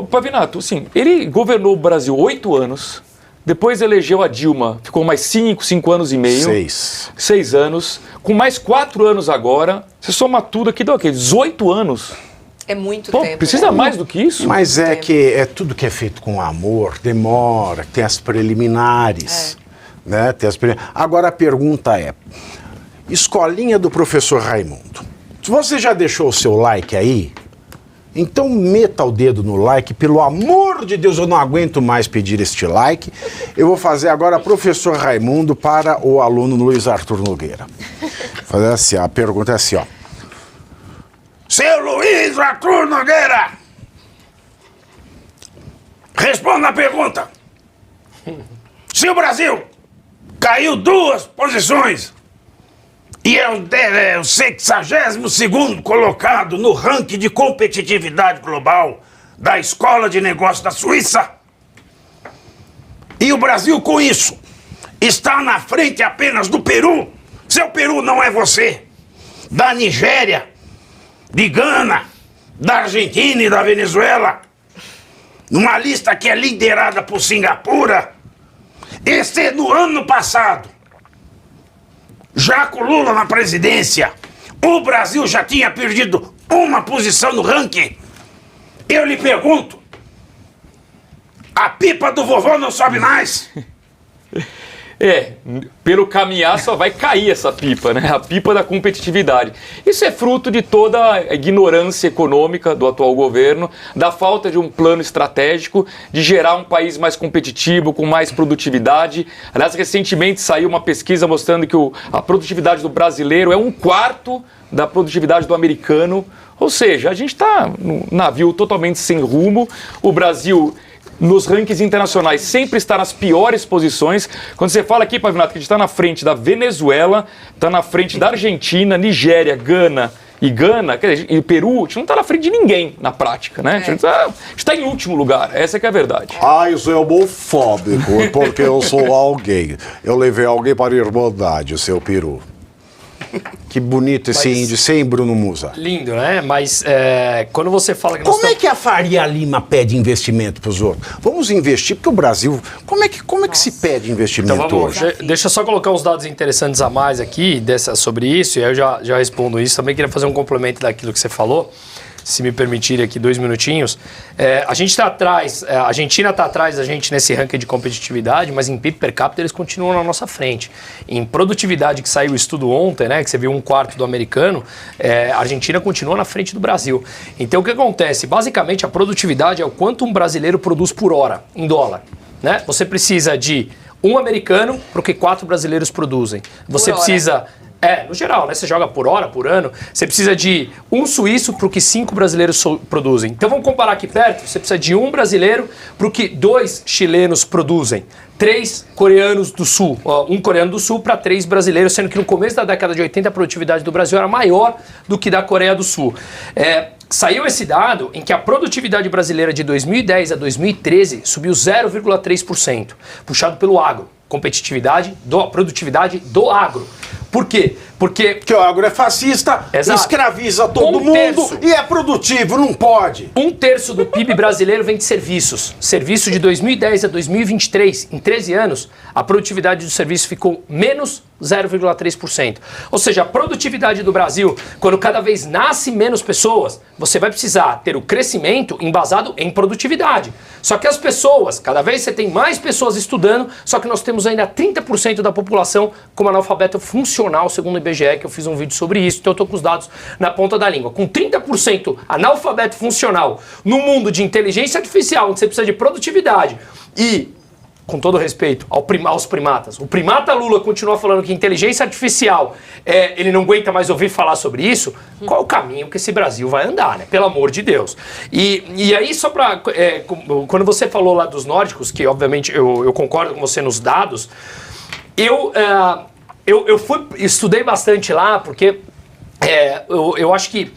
Pavinato, sim, ele governou o Brasil 8 anos, depois elegeu a Dilma, ficou mais 5 anos e meio. 6 anos, com mais 4 anos agora, você soma tudo aqui, dá o quê? 18 anos. É muito tempo. Precisa mais do que isso? Mas é que é tudo que é feito com amor, demora, tem as preliminares. Né? Agora a pergunta é, escolinha do professor Raimundo, se você já deixou o seu like aí, então meta o dedo no like, pelo amor de Deus, eu não aguento mais pedir este like. Eu vou fazer agora professor Raimundo para o aluno Luiz Arthur Nogueira. Fazer assim, a pergunta é assim, ó. Seu Luiz Arthur Nogueira, responda a pergunta. Se o Brasil caiu 2 posições e é o 62º colocado no ranking de competitividade global da Escola de Negócios da Suíça, e o Brasil com isso está na frente apenas do Peru, seu Peru não é você, da Nigéria, de Gana, da Argentina e da Venezuela, numa lista que é liderada por Singapura. Esse no ano passado, já com Lula na presidência, o Brasil já tinha perdido 1 posição no ranking. Eu lhe pergunto, a pipa do vovô não sobe mais? Pelo caminhar só vai cair essa pipa, né? A pipa da competitividade. Isso é fruto de toda a ignorância econômica do atual governo, da falta de um plano estratégico, de gerar um país mais competitivo, com mais produtividade. Aliás, recentemente saiu uma pesquisa mostrando que a produtividade do brasileiro é 1/4 da produtividade do americano. Ou seja, a gente está num navio totalmente sem rumo. O Brasil, nos rankings internacionais, sempre está nas piores posições. Quando você fala aqui, Pavinato, que a gente está na frente da Venezuela, está na frente da Argentina, Nigéria, Gana e o Peru, a gente não está na frente de ninguém na prática, né? A gente está em último lugar, essa que é a verdade. Isso é homofóbico, porque eu sou alguém. Eu levei alguém para a Irmandade, seu Peru. Que bonito esse índio, sem Bruno Musa. Lindo, né? Mas quando você fala que Como é que a Faria Lima pede investimento para os outros? Vamos investir, porque o Brasil... Como é que se pede investimento então, hoje? Deixa eu só colocar uns dados interessantes a mais aqui sobre isso, e aí eu já respondo isso. Também queria fazer um complemento daquilo que você falou, se me permitirem aqui 2 minutinhos. A gente está atrás, a Argentina está atrás da gente nesse ranking de competitividade, mas em PIB per capita eles continuam na nossa frente. Em produtividade, que saiu o estudo ontem, né, que você viu 1/4 do americano, a Argentina continua na frente do Brasil. Então o que acontece? Basicamente a produtividade é o quanto um brasileiro produz por hora, em dólar. Né? Você precisa de 1 americano para o que 4 brasileiros produzem. Você precisa... no geral, né? Você joga por hora, por ano. Você precisa de 1 suíço para o que 5 brasileiros produzem. Então vamos comparar aqui perto. Você precisa de 1 brasileiro para o que 2 chilenos produzem. 3 coreanos do sul. 1 coreano do sul para 3 brasileiros, sendo que no começo da década de 80 a produtividade do Brasil era maior do que da Coreia do Sul. Saiu esse dado em que a produtividade brasileira de 2010 a 2013 subiu 0,3%, puxado pelo agro. Produtividade do agro. Por quê? Porque o agro é fascista, escraviza todo mundo e é produtivo, não pode. 1/3 do PIB brasileiro vem de serviços. Serviço de 2010 a 2023, em 13 anos, a produtividade do serviço ficou menos 0,3%. Ou seja, a produtividade do Brasil, quando cada vez nasce menos pessoas, você vai precisar ter o crescimento embasado em produtividade. Só que as pessoas, cada vez você tem mais pessoas estudando, só que nós temos ainda 30% da população como analfabeto funcional, segundo o IBGE, que eu fiz um vídeo sobre isso, então eu estou com os dados na ponta da língua. Com 30% analfabeto funcional no mundo de inteligência artificial, onde você precisa de produtividade e, com todo respeito aos primatas, o primata Lula continua falando que inteligência artificial, ele não aguenta mais ouvir falar sobre isso, qual é o caminho que esse Brasil vai andar, né? Pelo amor de Deus. E aí, só para... quando você falou lá dos nórdicos, que obviamente eu concordo com você nos dados, eu estudei bastante lá, porque eu acho que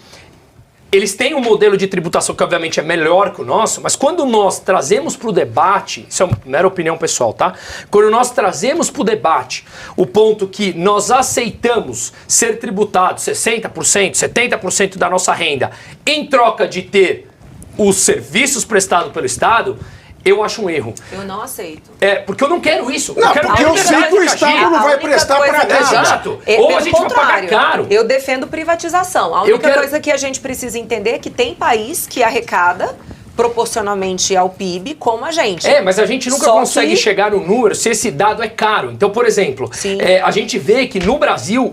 eles têm um modelo de tributação que obviamente é melhor que o nosso, mas quando nós trazemos para o debate, isso é uma mera opinião pessoal, tá? Quando nós trazemos para o debate o ponto que nós aceitamos ser tributados 60%, 70% da nossa renda em troca de ter os serviços prestados pelo Estado, eu acho um erro. Eu não aceito. Porque eu não quero isso. Não, eu quero porque eu sei que o Estado não vai prestar para nada. Exato. Ou a gente vai pagar caro. Eu defendo privatização. A única coisa que a gente precisa entender é que tem país que arrecada proporcionalmente ao PIB como a gente. Mas a gente nunca consegue chegar no número se esse dado é caro. Então, por exemplo, a gente vê que no Brasil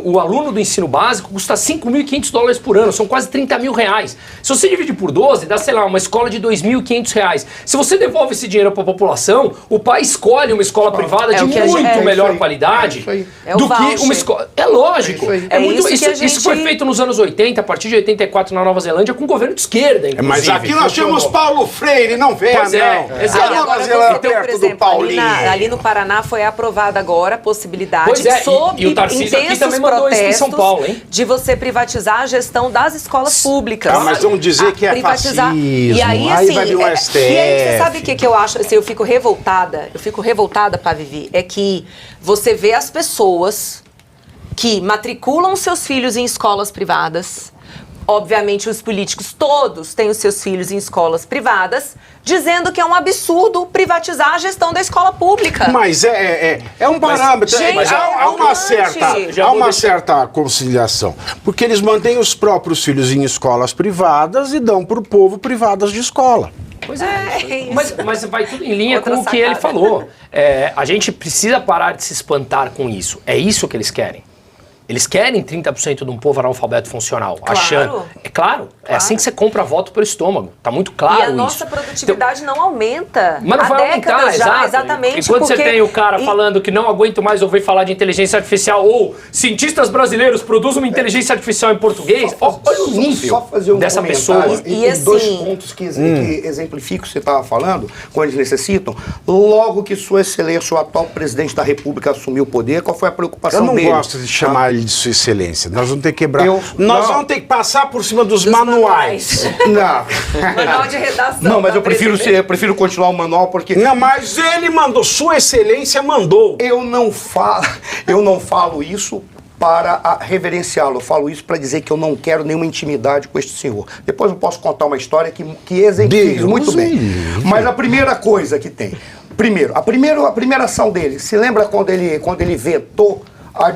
o aluno do ensino básico custa $5.500 por ano, são quase R$30 mil. Se você divide por 12, dá, sei lá, uma escola de R$2.500. Se você devolve esse dinheiro para a população, o pai escolhe uma escola privada de muito melhor qualidade do que uma escola. É lógico. Isso foi feito nos anos 80, a partir de 84 na Nova Zelândia, com governo de esquerda, inclusive. Mas aqui nós temos Paulo Freire, não venha, pois não. Exato. Agora, por exemplo, ali no Paraná foi aprovada agora a possibilidade, sob intensos protestos, São Paulo, de você privatizar a gestão das escolas públicas. Mas vamos dizer que é fascismo. E aí, assim, vai vir um STF. E aí, você sabe o que eu acho? Assim, eu fico revoltada, para Vivi, é que você vê as pessoas que matriculam seus filhos em escolas privadas. Obviamente, os políticos todos têm os seus filhos em escolas privadas, dizendo que é um absurdo privatizar a gestão da escola pública. Mas é um parâmetro. Há uma certa conciliação. Porque eles mantêm os próprios filhos em escolas privadas e dão para o povo privadas de escola. Pois é. Mas vai tudo em linha com o que ele falou. A gente precisa parar de se espantar com isso. É isso que eles querem. Eles querem 30% de um povo analfabeto funcional. Achando. Claro. É assim que você compra voto pelo estômago. Tá muito claro isso. E a nossa produtividade não aumenta. Mas não vai aumentar, exatamente. Enquanto você tem o cara falando que não aguento mais ouvir falar de inteligência artificial, ou cientistas brasileiros produzem uma inteligência artificial em português, olha o nível dessa pessoa. E assim, dois pontos que exemplificam o que você estava falando, quando eles necessitam. Logo que Sua Excelência, o atual presidente da República, assumiu o poder, qual foi a preocupação dele? Eu não gosto de chamar ele de Sua Excelência. Nós vamos ter que quebrar. Nós vamos ter que passar por cima dos manuais. Não. Manual de redação. Não, mas eu prefiro continuar o manual porque... Não, mas ele mandou. Sua Excelência mandou. Eu não falo isso para reverenciá-lo. Eu falo isso para dizer que eu não quero nenhuma intimidade com este senhor. Depois eu posso contar uma história que exemplifica muito bem. Mas a primeira coisa que tem... Primeiro, a primeira ação dele, se lembra quando ele vetou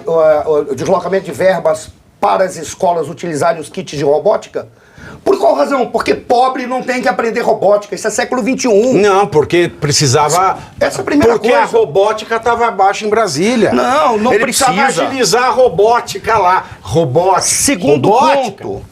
o deslocamento de verbas para as escolas utilizarem os kits de robótica? Por qual razão? Porque pobre não tem que aprender robótica. Isso é século XXI. Não, porque precisava... Essa é a primeira coisa. Porque a robótica estava abaixo em Brasília. Não Ele precisa. Precisava agilizar a robótica lá. Segundo ponto.